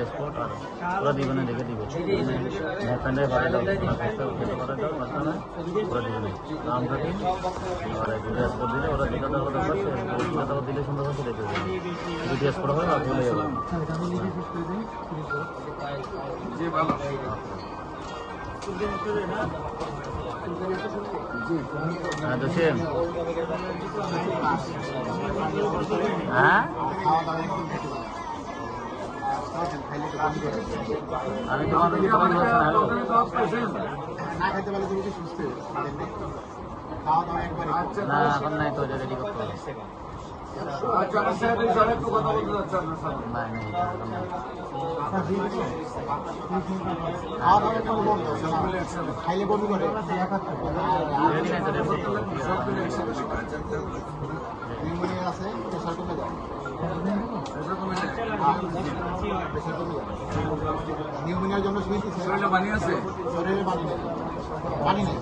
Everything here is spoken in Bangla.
স্পট আর ওরা দিবে না, দেখে দিবে ফ্যান্ডায় বাড়াই দাও, খেতে বাড়াই দাও, বাচ্চা না ওরা দিবে না। নাম কাটি আর দুটো স্পট দিলে ওরা যেটা দেওয়ার কথা দিলে সুন্দর হচ্ছে দেখে দেবে। দুটি স্পট হবে আর বলে যাবে। হ্যাঁ জসিম, হ্যাঁ আমি তোমার না এখন নাই তো রেডি করতে হবে। খাইলে বমি করে আছে প্রেশার কমে যায়, নিউমোনিয়ার জন্য শরীরে পানি আছে, শরীরে পানি নেই, পানি নেই।